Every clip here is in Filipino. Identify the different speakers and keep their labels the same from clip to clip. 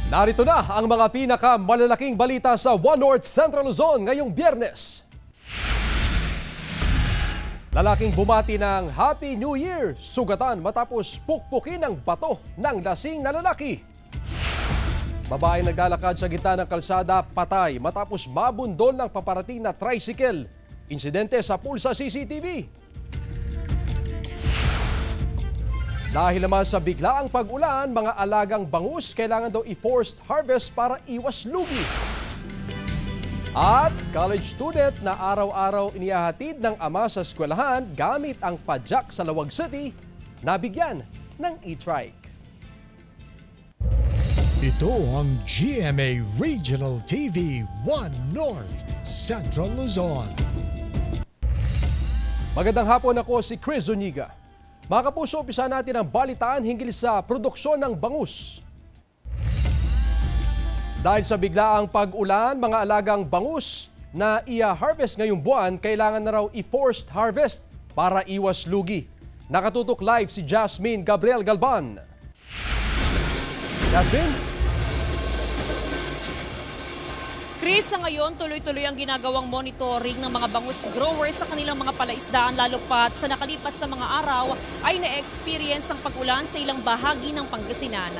Speaker 1: Narito na ang mga pinakamalalaking balita sa One North Central Luzon ngayong Biyernes. Lalaking bumati ng Happy New Year, sugatan matapos pukpukin ng bato ng lasing na lalaki. Babae naglalakad sa gitna ng kalsada, patay matapos mabundol ng paparating na tricycle. Insidente sa pulsa CCTV. Dahil naman sa biglaang pag-ulan, mga alagang bangus kailangan daw i-forced harvest para iwas lugi. At college student na araw-araw inihahatid ng ama sa eskwelahan gamit ang padyak sa Lawag City, nabigyan ng e-trike.
Speaker 2: Ito ang GMA Regional TV 1 North Central Luzon.
Speaker 1: Magandang hapon, ako si Chris Zuniga. Mga kapuso, umpisa natin ang balitaan hinggil sa produksyon ng bangus. Dahil sa biglaang pag-ulan, mga alagang bangus na i-harvest ngayong buwan, kailangan na raw i-forced harvest para iwas lugi. Nakatutok live si Jasmine Gabriel Galban. Jasmine?
Speaker 3: Chris, sa ngayon tuloy-tuloy ang ginagawang monitoring ng mga bangus growers sa kanilang mga palaisdaan, lalo pat sa nakalipas na mga araw ay na-experience ang pag-ulan sa ilang bahagi ng Pangasinan.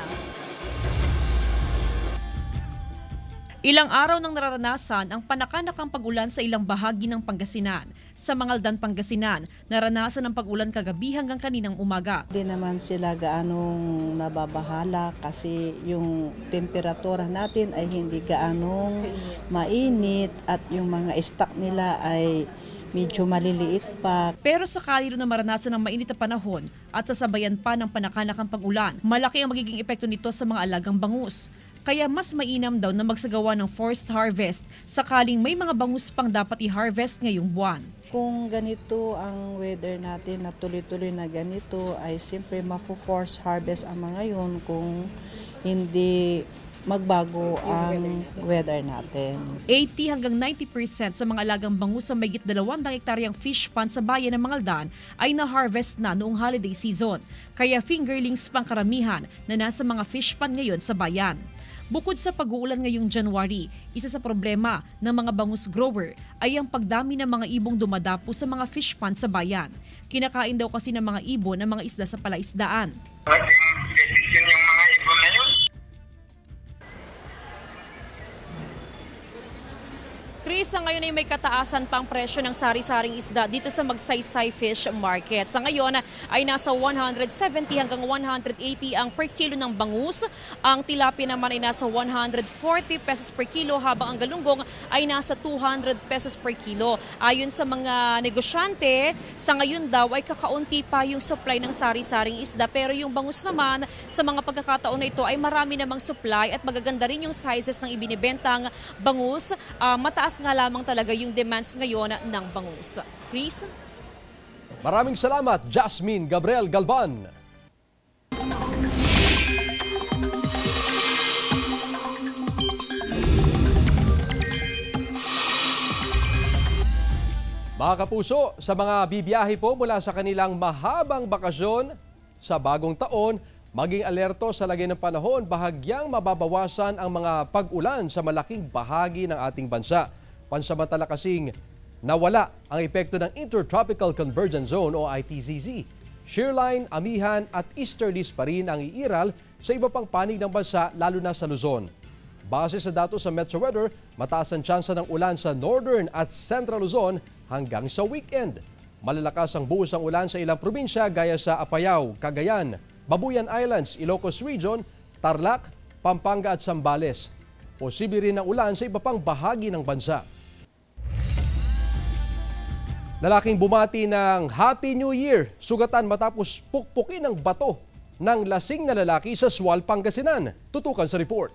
Speaker 3: Ilang araw nang nararanasan ang panakanakang pag-ulan sa ilang bahagi ng Pangasinan. Sa Mangaldan, Pangasinan, naranasan ang pag-ulan kagabi hanggang kaninang umaga.
Speaker 4: Hindi naman sila gaanong nababahala kasi yung temperatura natin ay hindi gaanong mainit at yung mga stock nila ay medyo maliliit pa.
Speaker 3: Pero sakali rin na maranasan ng mainit na panahon at sasabayan pa ng panakanakang pag-ulan, malaki ang magiging epekto nito sa mga alagang bangus. Kaya mas mainam daw na magsagawa ng forced harvest sakaling may mga bangus pang dapat i-harvest ngayong buwan.
Speaker 4: Kung ganito ang weather natin na tuloy-tuloy na ganito ay siyempre mafo-force harvest ang mga yun kung hindi magbago ang weather natin.
Speaker 3: 80 hanggang 90% sa mga alagang bangus sa mayigit 200 hektaryang fish pond sa bayan ng Mangaldan ay na-harvest na noong holiday season. Kaya fingerlings pang karamihan na nasa mga fish pond ngayon sa bayan. Bukod sa pag-uulan ngayong January, isa sa problema ng mga bangus grower ay ang pagdami ng mga ibong dumadapo sa mga fish pond sa bayan. Kinakain daw kasi ng mga ibon ang mga isda sa palaisdaan.
Speaker 5: Yung mga ibon na yun.
Speaker 3: Chris, sa ngayon ay may kataasan pang presyo ng sari-saring isda dito sa Magsaysay Fish Market. Sa ngayon ay nasa 170 hanggang 180 ang per kilo ng bangus. Ang tilapia naman ay nasa 140 pesos per kilo habang ang galunggong ay nasa 200 pesos per kilo. Ayon sa mga negosyante, sa ngayon daw ay kakaunti pa yung supply ng sari-saring isda. Pero yung bangus naman, sa mga pagkakataon na ito ay marami namang supply at magaganda rin yung sizes ng ibinibentang bangus. Mataas nga lamang talaga yung demands ngayon ng bangus. Chris?
Speaker 1: Maraming salamat, Jasmine Gabriel Galban. Mga kapuso, sa mga bibiyahe po mula sa kanilang mahabang bakasyon sa bagong taon, maging alerto sa lagay ng panahon, bahagyang mababawasan ang mga pag-ulan sa malaking bahagi ng ating bansa. Pansamantala kasing nawala ang epekto ng Intertropical Convergence Zone o ITCZ. Shearline, amihan at easterlies pa rin ang iiral sa iba pang panig ng bansa, lalo na sa Luzon. Base sa datos sa Metro Weather, mataas ang tsansa ng ulan sa Northern at Central Luzon hanggang sa weekend. Malalakas ang buhos ng ulan sa ilang probinsya gaya sa Apayao, Cagayan, Babuyan Islands, Ilocos Region, Tarlac, Pampanga at Zambales. Posible rin ang ulan sa iba pang bahagi ng bansa. Lalaking bumati ng Happy New Year, sugatan matapos pukpukin ng bato ng lasing na lalaki sa Sual, Pangasinan. Tutukan sa report.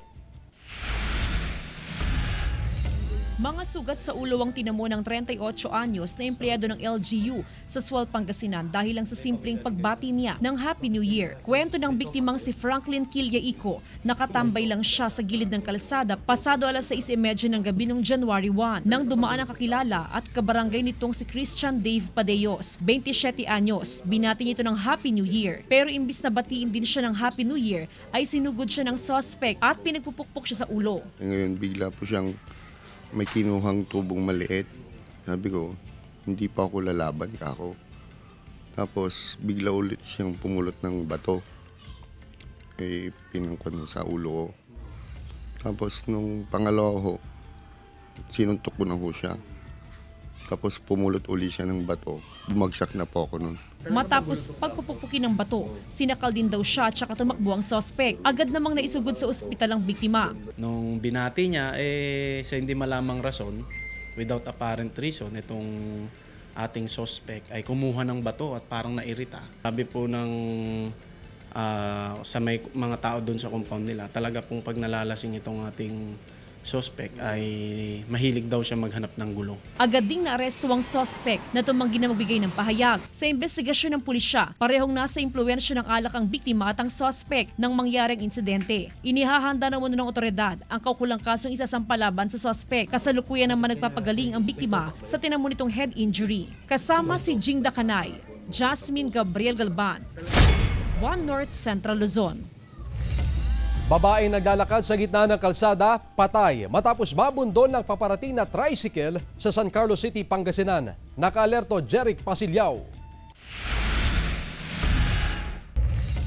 Speaker 3: Mga sugat sa ulo ang tinamo ng 38 anyos na empleyado ng LGU sa Sual, Pangasinan dahil lang sa simpleng pagbati niya ng Happy New Year. Kwento ng biktimang si Franklin Quillaico, nakatambay lang siya sa gilid ng kalsada pasado alas 6:30 ng gabi noong January 1 nang dumaan ang kakilala at kabarangay nitong si Christian Dave Padeyos, 27 anyos. Binati niya ito ng Happy New Year. Pero imbis na batiin din siya ng Happy New Year ay sinugod siya ng suspect at pinagpupukpok siya sa ulo.
Speaker 6: Ngayon bigla po siyang may kinuhang tubong maliit. Sabi ko, hindi pa ako lalaban kako. Tapos bigla ulit siyang pumulot ng bato. Pinangkwan sa ulo ko. Tapos nung pangalawa ho, sinuntok ko na ho siya. Tapos pumulot uli siya ng bato. Bumagsak na po ako nun.
Speaker 3: Matapos pagpupukpukin ng bato, sinakal din daw siya at saka tumakbo ang suspect. Agad namang naisugod sa ospital ang biktima.
Speaker 7: Nung binati niya, sa hindi malamang rason, without apparent reason, itong ating suspect ay kumuha ng bato at parang nairita. Sabi po ng sa may mga tao doon sa compound nila, talaga pong pag nalalasing itong ating suspect ay mahilig daw siya maghanap ng gulo.
Speaker 3: Agad ding naaresto ang suspect na tumanggi na magbigay ng pahayag. Sa investigasyon ng pulisya, parehong nasa impluwensya ng alak ang biktima at ang suspect nang mangyaring insidente. Inihahanda na muna ng otoridad ang kaukulang kasong isasampalaban sa suspect. Kasalukuyan naman nagpapagaling ang biktima sa tinamo nitong head injury. Kasama si Jing Dakanay, Jasmine Gabriel Galban, One North Central Luzon.
Speaker 1: Babaeng naglalakad sa gitna ng kalsada, patay matapos mabundol ng paparating na tricycle sa San Carlos City, Pangasinan. Naka-alerto Jeric Pasilyao.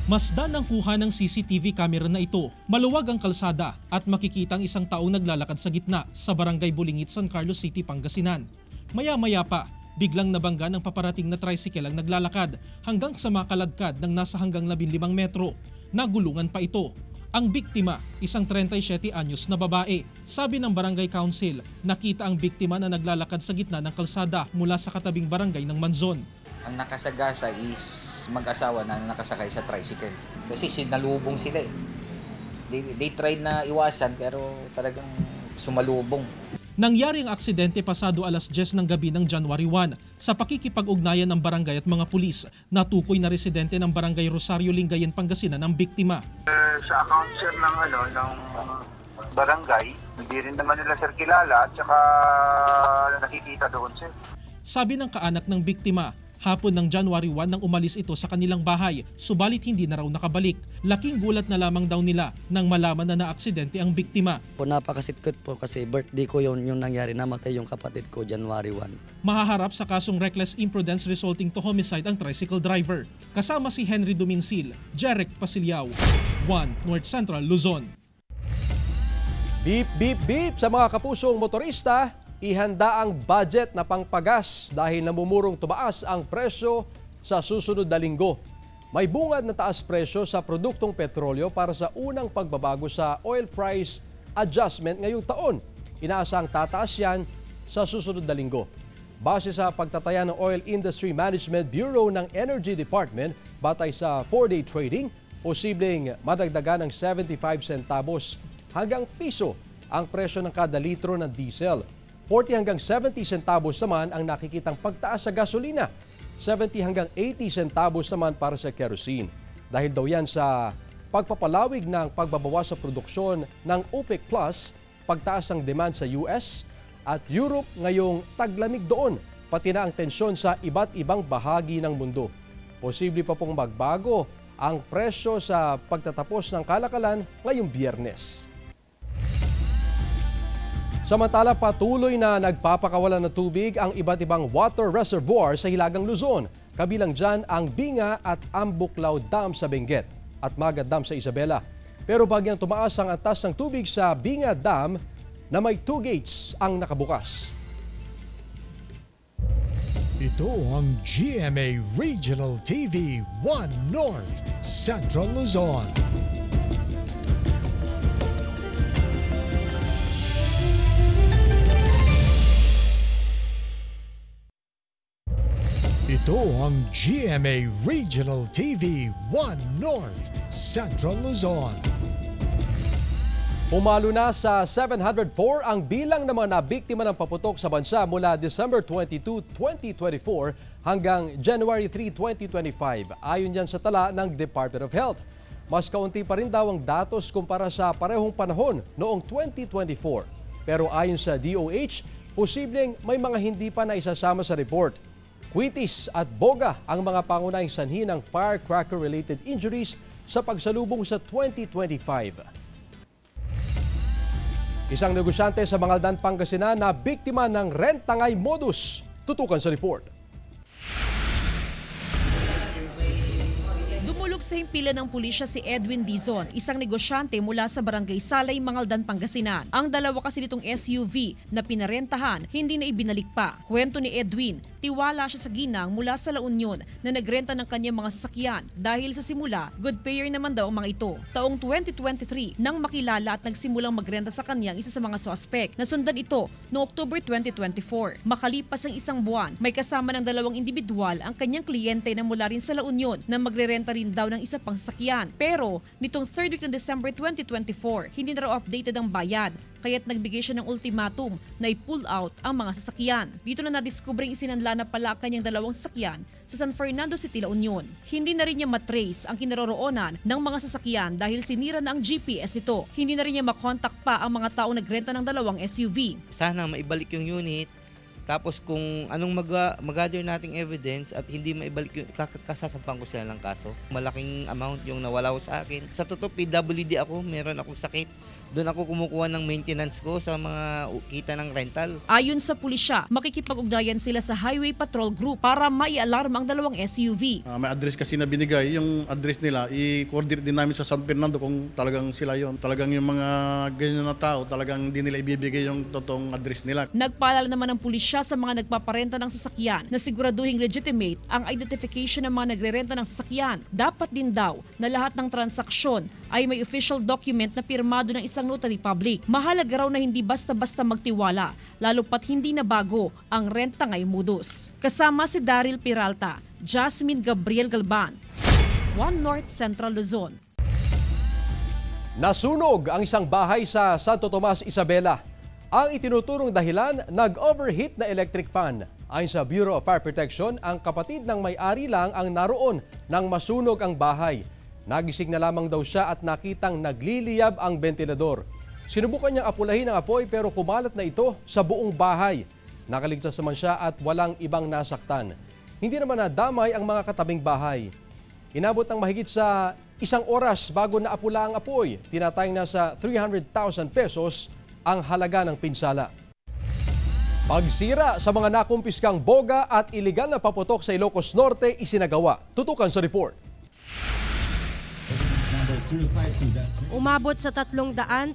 Speaker 8: Masdan ang kuha ng CCTV camera na ito. Maluwag ang kalsada at makikita ang isang taong naglalakad sa gitna sa Barangay Bulingit, San Carlos City, Pangasinan. Maya-maya pa, biglang nabangga ng paparating na tricycle ang naglalakad hanggang sa makaladkad ng nasa hanggang 15 metro. Nagulungan pa ito. Ang biktima, isang 37 anyos na babae. Sabi ng barangay council, nakita ang biktima na naglalakad sa gitna ng kalsada mula sa katabing barangay ng Manzon.
Speaker 9: Ang nakasagasa is mag-asawa na nakasakay sa tricycle. Kasi sinalubong sila eh. They tried na iwasan pero talagang sumalubong.
Speaker 8: Nangyari ang aksidente pasado alas 10 ng gabi ng January 1 sa pakikipag-ugnayan ng barangay at mga pulis. Natukoy na residente ng barangay Rosario, Lingayen, Pangasinan ang biktima.
Speaker 5: Sa account sir ng barangay, hindi rin naman nila sir kilala at saka nakikita doon sir.
Speaker 8: Sabi ng kaanak ng biktima, hapon ng January 1 nang umalis ito sa kanilang bahay, subalit hindi na raw nakabalik. Laking gulat na lamang daw nila nang malaman na naaksidente ang biktima.
Speaker 10: Napakasitkot po kasi birthday ko yung nangyari, namatay yung kapatid ko January 1.
Speaker 8: Mahaharap sa kasong reckless imprudence resulting to homicide ang tricycle driver. Kasama si Henry Duminsil, Jeric Pasilyao, One North Central Luzon.
Speaker 1: Beep, beep, beep sa mga kapusong motorista. Ihanda ang budget na pangpagas dahil namumurong tumaas ang presyo sa susunod na linggo. May bungad na taas presyo sa produktong petrolyo para sa unang pagbabago sa oil price adjustment ngayong taon. Inaasang tataas yan sa susunod na linggo. Base sa pagtataya ng Oil Industry Management Bureau ng Energy Department, batay sa 4-day trading, posibleng madagdagan ng 75 centavos hanggang piso ang presyo ng kada litro ng diesel. 40 hanggang 70 centavos naman ang nakikitang pagtaas sa gasolina. 70 hanggang 80 centavos naman para sa kerosene. Dahil daw yan sa pagpapalawig ng pagbabawas sa produksyon ng OPEC Plus, pagtaas ng demand sa US at Europe ngayong taglamig doon, pati na ang tensyon sa iba't ibang bahagi ng mundo. Posible pa pong magbago ang presyo sa pagtatapos ng kalakalan ngayong Biyernes. Samantala, patuloy na nagpapakawalan ng tubig ang iba't ibang water reservoir sa Hilagang Luzon. Kabilang dyan ang Binga at Ambuklaw Dam sa Benguet at Magat Dam sa Isabela. Pero bagyang tumaas ang antas ng tubig sa Binga Dam na may 2 gates ang nakabukas.
Speaker 2: Ito ang GMA Regional TV 1 North Central Luzon. Ito ang GMA Regional TV 1 North Central Luzon.
Speaker 1: Pumalo na sa 704 ang bilang ng mga nabiktima ng paputok sa bansa mula December 22, 2024 hanggang January 3, 2025. Ayon yan sa tala ng Department of Health. Mas kaunti pa rin daw ang datos kumpara sa parehong panahon noong 2024. Pero ayon sa DOH, posibleng may mga hindi pa naisasama sa report. Kwitis at boga ang mga pangunahing sanhi ng firecracker-related injuries sa pagsalubong sa 2025. Isang negosyante sa Mangaldan, Pangasinan na biktima ng rent-tangay modus. Tutukan sa report.
Speaker 3: Dumulog sa himpilan ng pulisya si Edwin Dizon, isang negosyante mula sa Barangay Salay, Mangaldan, Pangasinan. Ang dalawa kasi nitong SUV na pinarentahan, hindi na ibinalik pa. Kwento ni Edwin, tiwala siya sa ginang mula sa La Union na nagrenta ng kanyang mga sasakyan dahil sa simula, good payer naman daw ang mga ito. Taong 2023, nang makilala at nagsimulang magrenta sa kanyang isa sa mga suspect. Nasundan ito noong October 2024. Makalipas ang isang buwan, may kasama ng dalawang individual ang kanyang kliyente na mula rin sa La Union na magrerenta rin daw ng isa pang sasakyan. Pero nitong 3rd week ng December 2024, hindi na raw updated ang bayad. Kaya't nagbigay siya ng ultimatum na i-pull out ang mga sasakyan. Dito na nadiskubreng isinanla na pala kanyang dalawang sasakyan sa San Fernando City, La Union. Hindi na rin niya matrace ang kinaroroonan ng mga sasakyan dahil sinira na ang GPS nito. Hindi na rin niya makontak pa ang mga taong nagrenta ng dalawang SUV.
Speaker 11: Sana maibalik yung unit. Tapos kung anong mag-gather nating evidence at hindi maibalik yung kasasampang ko sila ng kaso. Malaking amount yung nawala ko sa akin. Sa totoo, PWD ako, meron akong sakit. Doon ako kumukuha ng maintenance ko sa mga kita ng rental.
Speaker 3: Ayon sa pulisya, makikipag-ugnayan sila sa Highway Patrol Group para mai-alarm ang dalawang SUV.
Speaker 12: May address kasi na binigay, yung address nila, i-coordinate din namin sa San Fernando kung talagang sila yon. Talagang yung mga ganyan na tao, talagang hindi nila ibibigay yung totoong address nila.
Speaker 3: Nagpaalala naman ng pulisya sa mga nagpaparenta ng sasakyan na siguraduhing legitimate ang identification ng mga nagrerenta ng sasakyan. Dapat din daw na lahat ng transaksyon ay may official document na pirmado ng isang notary public. Mahalaga raw na hindi basta-basta magtiwala, lalo pat hindi na bago ang rent-tangay modus. Kasama si Daryl Peralta, Jasmine Gabriel Galban, One North Central Luzon.
Speaker 1: Nasunog ang isang bahay sa Santo Tomas, Isabela. Ang itinuturong dahilan, nag-overheat na electric fan. Ayon sa Bureau of Fire Protection, ang kapatid ng may-ari lang ang naroon nang masunog ang bahay. Nagising na lamang daw siya at nakitang nagliliyab ang ventilador. Sinubukan niyang apulahin ang apoy pero kumalat na ito sa buong bahay. Nakaligtas naman siya at walang ibang nasaktan. Hindi naman nadamay ang mga katabing bahay. Inabot ng mahigit sa 1 oras bago naapula ang apoy. Tinatayang nasa 300,000 pesos ang halaga ng pinsala. Pagsira sa mga nakumpiskang boga at iligal na paputok sa Ilocos Norte isinagawa. Tutukan sa report.
Speaker 13: Umabot sa 331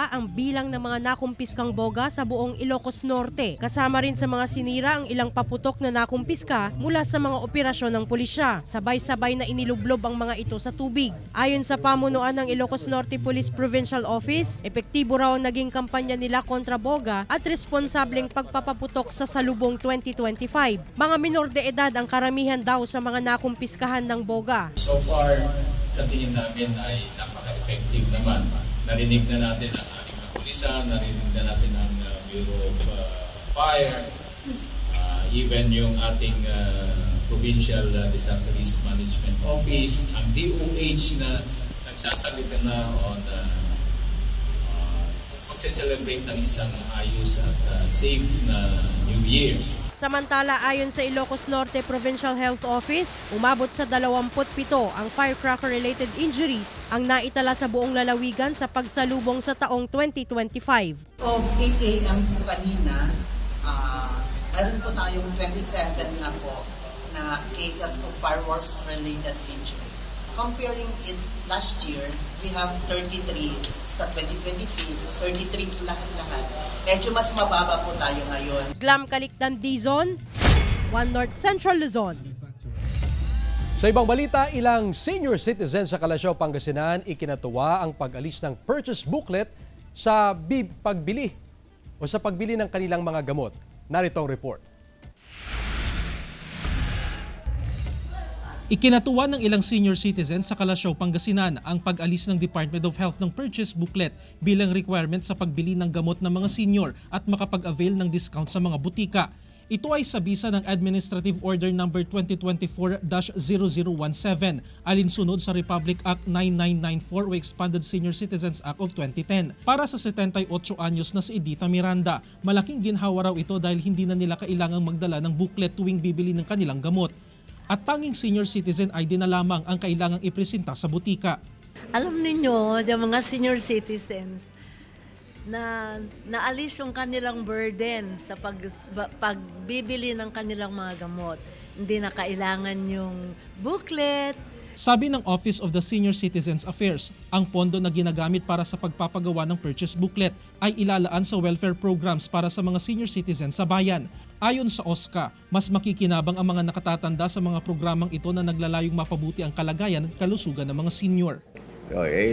Speaker 13: ang bilang ng mga nakumpiskang boga sa buong Ilocos Norte. Kasama rin sa mga sinira ang ilang paputok na nakumpiska mula sa mga operasyon ng pulisya. Sabay-sabay na inilublob ang mga ito sa tubig. Ayon sa pamunuan ng Ilocos Norte Police Provincial Office, epektibo raw ang naging kampanya nila kontra boga at responsableng pagpapaputok sa salubong 2025. Mga minor de edad ang karamihan daw sa mga nakumpiskahan ng boga.
Speaker 14: So far, sa tingin namin ay napaka-effective naman. Narinig na natin ang ating mga pulisa, narinig na natin ang Bureau of Fire, even yung ating Provincial Disaster Risk Management Office, ang DOH na nagsasalita na on pag-celebrate ng isang ayos at safe na New Year.
Speaker 13: Samantala, ayon sa Ilocos Norte Provincial Health Office, umabot sa 27 ang firecracker-related injuries ang naitala sa buong lalawigan sa pagsalubong sa taong 2025.
Speaker 15: Of 8 a.m. po kanina, meron po tayong 27 na po na cases of fireworks-related injuries. Comparing it last year, we have 33 sa 2023, 33 po lahat-lahat. Medyo mas mababa po tayo ngayon.
Speaker 13: Glam Kalikdan Dizon, One North Central Luzon.
Speaker 1: Sa ibang balita, ilang senior citizens sa Calasiao, Pangasinan ikinatuwa ang pag-alis ng purchase booklet sa pagbili ng kanilang mga gamot. Narito ang report.
Speaker 8: Ikinatuwa ng ilang senior citizens sa Kalasyaw, Pangasinan ang pag-alis ng Department of Health ng purchase booklet bilang requirement sa pagbili ng gamot ng mga senior at makapag-avail ng discount sa mga butika. Ito ay sa bisa ng Administrative Order No. 2024-0017 alinsunod sa Republic Act 9994 o Expanded Senior Citizens Act of 2010. Para sa 78 anyos na si Edita Miranda, malaking ginhawa raw ito dahil hindi na nila kailangang magdala ng booklet tuwing bibili ng kanilang gamot. At tanging senior citizen ID na lamang ang kailangang ipresenta sa butika.
Speaker 16: Alam ninyo, yung mga senior citizens, na naalis yung kanilang burden sa pagbibili ng kanilang mga gamot. Hindi na kailangan yung booklet.
Speaker 8: Sabi ng Office of the Senior Citizens Affairs, ang pondo na ginagamit para sa pagpapagawa ng purchase booklet ay ilalaan sa welfare programs para sa mga senior citizens sa bayan. Ayon sa OSCA, mas makikinabang ang mga nakatatanda sa mga programang ito na naglalayong mapabuti ang kalagayan at kalusugan ng mga senior.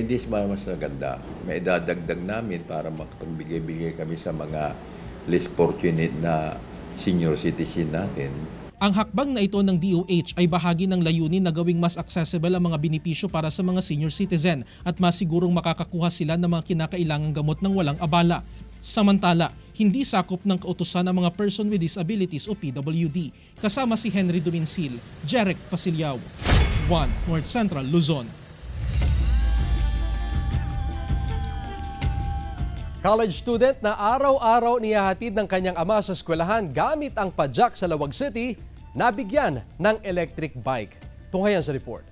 Speaker 17: This mas maganda. May idadagdag namin para makapagbigay-bigay kami sa mga less fortunate na senior citizen natin.
Speaker 8: Ang hakbang na ito ng DOH ay bahagi ng layunin na gawing mas accessible ang mga benepisyo para sa mga senior citizen at masigurong makakakuha sila ng mga kinakailangang gamot ng walang abala. Samantala, hindi sakop ng kautusan ng mga person with disabilities o PWD. Kasama si Henry Duminsil, Jeric Pasilyao, 1 North Central, Luzon.
Speaker 1: College student na araw-araw niyahatid ng kanyang ama sa eskwelahan gamit ang padjak sa Lawag City, nabigyan ng electric bike. Tunghayan sa report.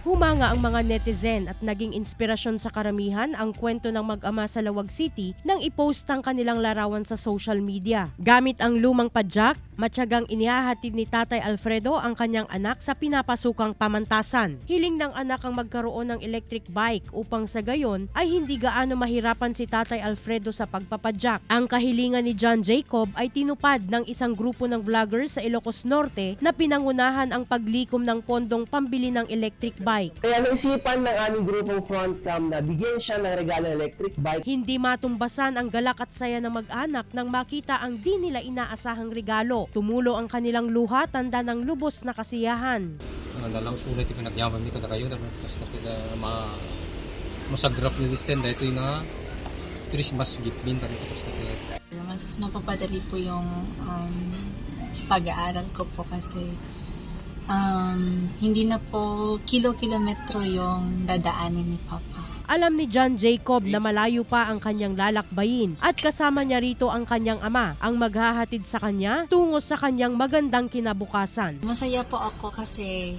Speaker 13: Humanga ang mga netizen at naging inspirasyon sa karamihan ang kwento ng mag-ama sa Lawag City nang i-post ang kanilang larawan sa social media. Gamit ang lumang padjak, matyagang inihahatid ni Tatay Alfredo ang kanyang anak sa pinapasukang pamantasan. Hiling ng anak ang magkaroon ng electric bike upang sa gayon ay hindi gaano mahirapan si Tatay Alfredo sa pagpapadjak. Ang kahilingan ni John Jacob ay tinupad ng isang grupo ng vloggers sa Ilocos Norte na pinangunahan ang paglikom ng pondong pambili ng electric bike.
Speaker 18: Kaya naisipan ng aming grupong Frontcam na bigyan siya ng regalo ng electric bike.
Speaker 13: Hindi matumbasan ang galak at saya ng mag-anak nang makita ang di nila inaasahang regalo. Tumulo ang kanilang luha, tanda ng lubos na kasiyahan.
Speaker 19: Nalang sulit yung pinagyaman ni kada kayo. Basta kita masagrap ni Witten dahil ito yung Christmas gift bin.
Speaker 20: Mas mapapadali po yung pag-aaral ko po kasi hindi na po kilo-kilometro yung dadaanin ni Papa.
Speaker 13: Alam ni John Jacob na malayo pa ang kanyang lalakbayin at kasama niya rito ang kanyang ama, ang maghahatid sa kanya tungo sa kanyang magandang kinabukasan.
Speaker 20: Masaya po ako kasi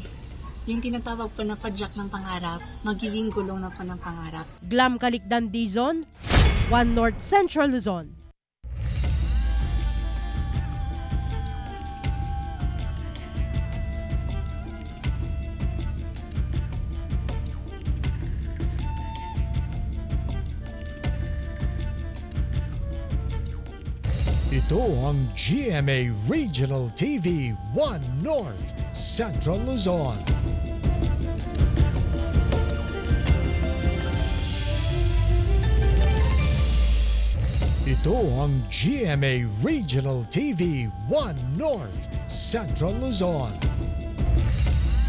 Speaker 20: yung tinatawag po na padjak ng pangarap, magiging gulong na po ng pangarap.
Speaker 13: Glam Calicdan Dizon, 1 North Central Luzon.
Speaker 2: Ito ang GMA Regional TV 1 North Central Luzon. Ito ang GMA Regional TV 1 North Central Luzon.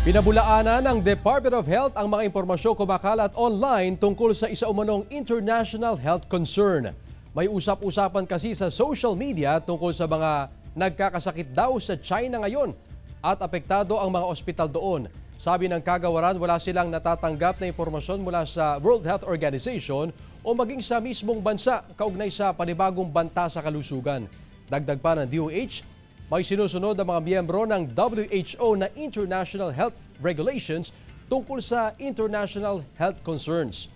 Speaker 1: Pinabulaanan ng Department of Health ang mga impormasyong kumakalat online tungkol sa isa umanong international health concern. May usap-usapan kasi sa social media tungkol sa mga nagkakasakit daw sa China ngayon at apektado ang mga ospital doon. Sabi ng kagawaran, wala silang natatanggap na impormasyon mula sa World Health Organization o maging sa mismong bansa kaugnay sa panibagong banta sa kalusugan. Dagdag pa ng DOH, may sinusunod ang mga miyembro ng WHO na International Health Regulations tungkol sa international health concerns.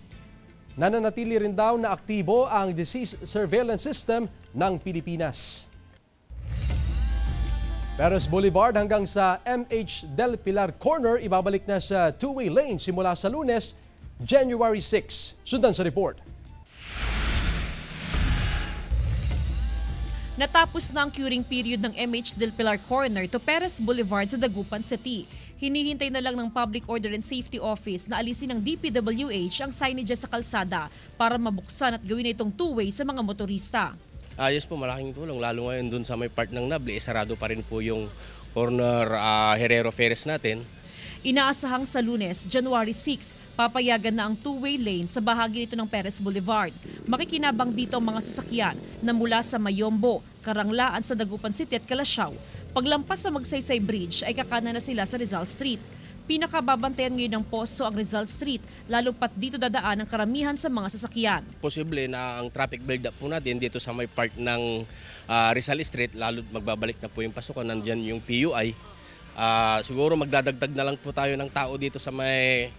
Speaker 1: Nananatili rin daw na aktibo ang disease surveillance system ng Pilipinas. Perez Boulevard hanggang sa MH Del Pilar Corner ibabalik na sa two-way lane simula sa Lunes, January 6. Sundan sa report.
Speaker 3: Natapos na ang curing period ng MH Del Pilar Corner to Perez Boulevard sa Dagupan City. Hinihintay na lang ng Public Order and Safety Office na alisin ng DPWH ang signage sa kalsada para mabuksan at gawin itong two-way sa mga motorista.
Speaker 21: Ayos po, malaking tulong. Lalo ngayon dun sa may part ng Nable, sarado pa rin po yung corner Herrero Ferres natin.
Speaker 3: Inaasahang sa Lunes, January 6, papayagan na ang two-way lane sa bahagi nito ng Perez Boulevard. Makikinabang dito ang mga sasakyan na mula sa Mayombo, Karanglaan sa Dagupan City at Calasiao. Paglampas sa Magsaysay Bridge ay kakanan na sila sa Rizal Street. Pinakababantayan ngayon ng Poso ang Rizal Street, lalo pat dito dadaan ang karamihan sa mga sasakyan.
Speaker 21: Posible na ang traffic build-up po natin dito sa may part ng Rizal Street, lalo magbabalik na po yung pasukan, nandyan yung PUI. Siguro magdadagdag na lang po tayo ng tao dito sa may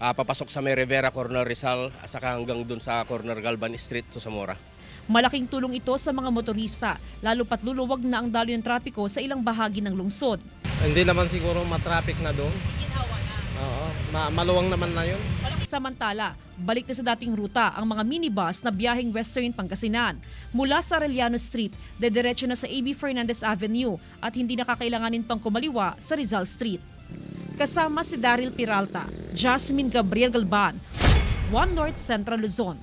Speaker 21: papasok sa may Rivera Corner Rizal, saka hanggang dun sa corner Galvan Street to Zamora.
Speaker 3: Malaking tulong ito sa mga motorista, lalo pat luluwag na ang daloy ng trapiko sa ilang bahagi ng lungsod.
Speaker 22: Hindi naman siguro matraffic na doon. Oo, maluwang naman na yun.
Speaker 3: Samantala, balik na sa dating ruta ang mga minibus na biyaheng Western Pangasinan. Mula sa Arellano Street, dediretso na sa A.B. Fernandez Avenue at hindi nakakailanganin pang kumaliwa sa Rizal Street. Kasama si Daryl Peralta, Jasmine Gabriel Galban, One North Central Luzon.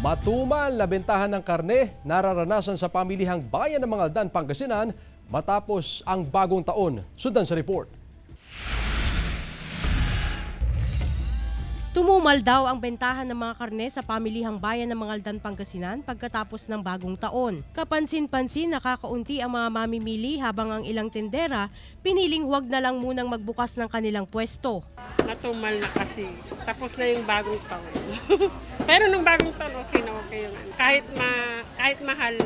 Speaker 1: Matumal na bentahan ng karne nararanasan sa pamilihang bayan ng Mangaldan, Pangasinan matapos ang bagong taon. Sundan sa report.
Speaker 13: Tumumal daw ang bentahan ng mga karne sa pamilihang bayan ng Mangaldan, Pangasinan pagkatapos ng bagong taon. Kapansin-pansin nakakaunti ang mga mamimili habang ang ilang tendera piniling huwag na lang munang magbukas ng kanilang pwesto.
Speaker 23: Natumal na kasi. Tapos na yung bagong taon. Pero nung bagong taon, okay na okay yun. Kahit mahal,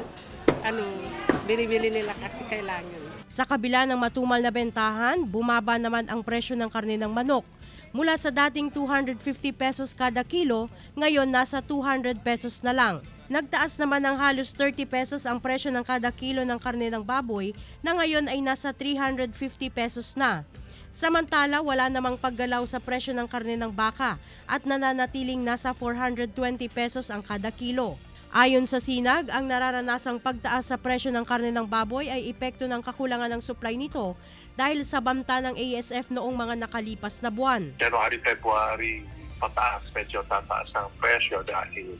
Speaker 23: bili-bili nila kasi kailangan.
Speaker 13: Sa kabila ng matumal na bentahan, bumaba naman ang presyo ng karne ng manok. Mula sa dating 250 pesos kada kilo, ngayon nasa 200 pesos na lang. Nagtaas naman ng halos 30 pesos ang presyo ng kada kilo ng karne ng baboy na ngayon ay nasa 350 pesos na. Samantala, wala namang paggalaw sa presyo ng karne ng baka at nananatiling nasa 420 pesos ang kada kilo. Ayon sa Sinag, ang nararanasang pagtaas sa presyo ng karne ng baboy ay epekto ng kakulangan ng supply nito dahil sa banta ng ASF noong mga nakalipas na buwan.
Speaker 24: January, February, pataas, medyo tataas ang presyo dahil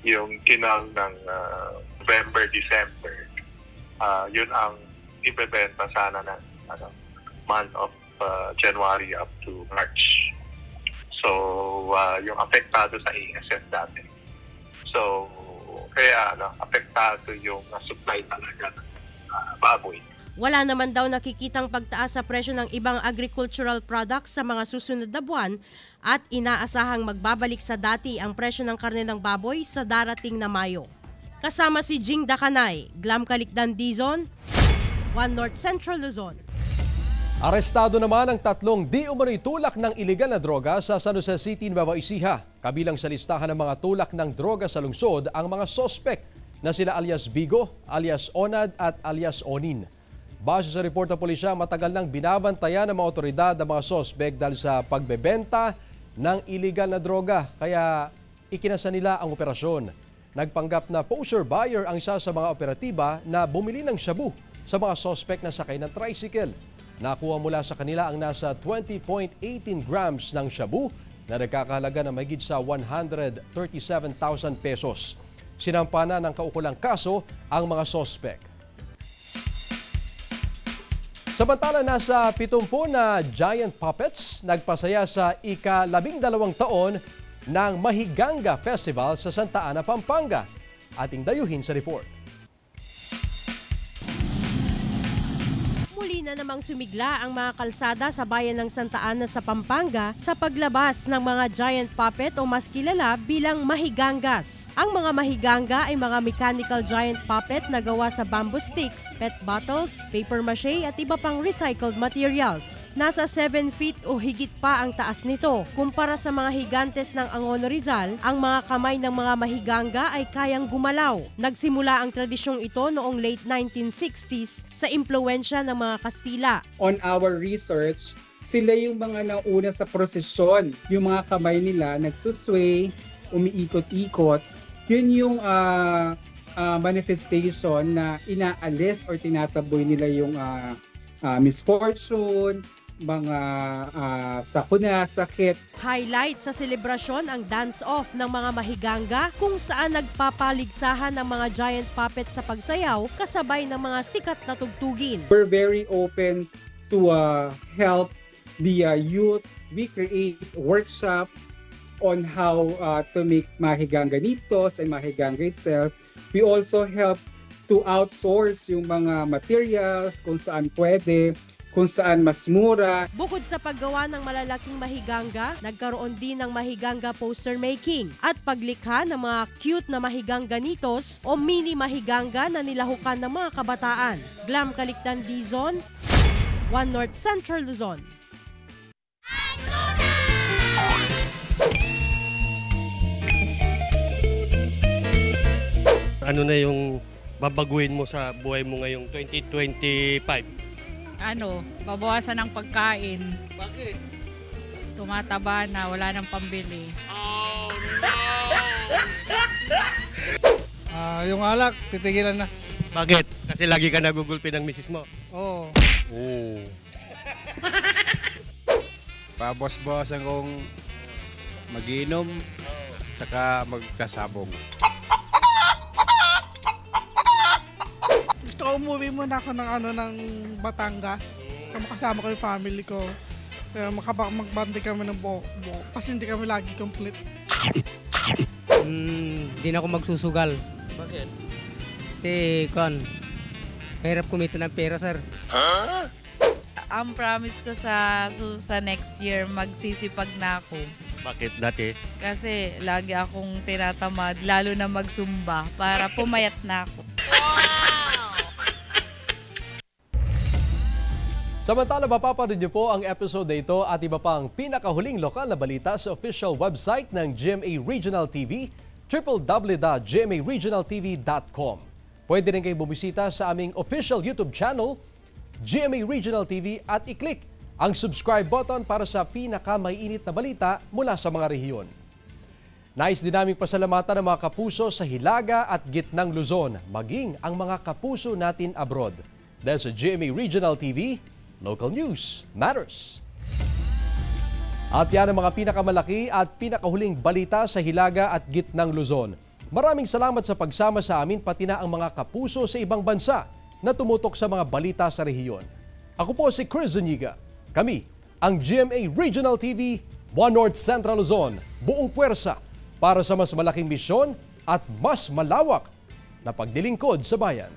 Speaker 24: yung kinal ng November, December, yun ang ibebenta sana ng month of January up to March. So, yung apektado sa ASF dati. So, kaya apektado yung supply talaga ng baboy.
Speaker 13: Wala naman daw nakikitang pagtaas sa presyo ng ibang agricultural products sa mga susunod na buwan at inaasahang magbabalik sa dati ang presyo ng karne ng baboy sa darating na Mayo. Kasama si Jing Dakanay, Glam Kalikdan Dizon, One North Central Luzon.
Speaker 1: Arestado naman ang 3 di umano'y tulak ng iligal na droga sa San Jose City, Nueva Ecija. Kabilang sa listahan ng mga tulak ng droga sa lungsod ang mga sospek na sila alias Bigo, alias Onad at alias Onin. Base sa report ng pulisya, matagal nang binabantayan ng mga otoridad ang mga sospek dahil sa pagbebenta ng iligal na droga, kaya ikinasa nila ang operasyon. Nagpanggap na poster buyer ang isa sa mga operatiba na bumili ng shabu sa mga sospek na sakay ng tricycle. Nakuha mula sa kanila ang nasa 20.18 grams ng shabu na nagkakahalaga na mahigit sa 137,000 pesos. Sinampana ng kaukulang kaso ang mga sospek. Samantala, nasa 70 na giant puppets nagpasaya sa ika-12 taon ng Mahiganga Festival sa Santa Ana, Pampanga. Ating dayuhin sa report.
Speaker 13: Muli na namang sumigla ang mga kalsada sa bayan ng Santa Ana sa Pampanga sa paglabas ng mga giant puppet o mas kilala bilang mahigangas. Ang mga mahiganga ay mga mechanical giant puppet na gawa sa bamboo sticks, PET bottles, paper mache at iba pang recycled materials. Nasa 7 feet o higit pa ang taas nito. Kumpara sa mga higantes ng Angono Rizal, ang mga kamay ng mga mahiganga ay kayang gumalaw. Nagsimula ang tradisyong ito noong late 1960s sa impluwensya ng mga Kastila.
Speaker 25: On our research, sila yung mga nauna sa prosesyon. Yung mga kamay nila nagsusway, umiikot-ikot. Yun yung manifestation na inaalis or tinataboy nila yung misfortune, mga sakuna, sakit.
Speaker 13: Highlight sa selebrasyon ang dance-off ng mga mahiganga kung saan nagpapaligsahan ng mga giant puppets sa pagsayaw kasabay ng mga sikat na tugtugin.
Speaker 25: We're very open to help the youth. We create workshop on how to make mahiganganitos and mahiganga itself. We also help to outsource yung mga materials kung saan pwede, kung saan mas mura.
Speaker 13: Bukod sa paggawa ng malalaking mahiganga, nagkaroon din ng mahiganga poster making at paglikha ng mga cute na mahiganganitos o mini mahiganga na nilahukan ng mga kabataan. Glam Kaliktan Dizon, One North Central Luzon.
Speaker 4: Ano na yung babaguhin mo sa buhay mo ngayong 2025?
Speaker 5: Babawasan ng pagkain.
Speaker 4: Bakit?
Speaker 5: Tumataba na, wala nang pambili.
Speaker 4: Oh no!
Speaker 6: Yung alak, titigilan na.
Speaker 4: Bakit? Kasi lagi ka nagugulpi ng misis mo?
Speaker 6: Oo.
Speaker 4: Oh.
Speaker 7: Pabos-bosan kong mag-inom, saka magsasabong.
Speaker 6: Gusto ko umuwi muna ako ng Batangas. Kasama ko yung family ko. Kaya magbandi kami ng buhok. Kasi hindi kami lagi complete.
Speaker 9: Hindi na ako magsusugal.
Speaker 4: Bakit?
Speaker 9: Kasi, hirap kumita ng pera, sir.
Speaker 4: Huh?
Speaker 5: Ang promise ko sa next year, magsisipag na ako.
Speaker 4: Bakit dati?
Speaker 5: Kasi lagi akong tinatamad, lalo na magsumba, para pumayat na ako.
Speaker 1: Samantala, mapapanood niyo po ang episode na ito at iba pang pinakahuling lokal na balita sa official website ng GMA Regional TV, www.gmaregionaltv.com. Pwede rin kayo bumisita sa aming official YouTube channel, GMA Regional TV, at i-click ang subscribe button para sa pinakamaiinit na balita mula sa mga rehiyon. Nais din naming pasalamatan ng mga kapuso sa Hilaga at Gitnang Luzon, maging ang mga kapuso natin abroad. Dahil sa GMA Regional TV, local news matters. At yan ang mga pinakamalaki at pinakahuling balita sa Hilaga at Gitnang Luzon. Maraming salamat sa pagsama sa amin, pati na ang mga kapuso sa ibang bansa na tumutok sa mga balita sa rehiyon. Ako po si Chris Zuniga. Kami ang GMA Regional TV, One North Central Luzon, buong puwersa para sa mas malaking misyon at mas malawak na paglilingkod sa bayan.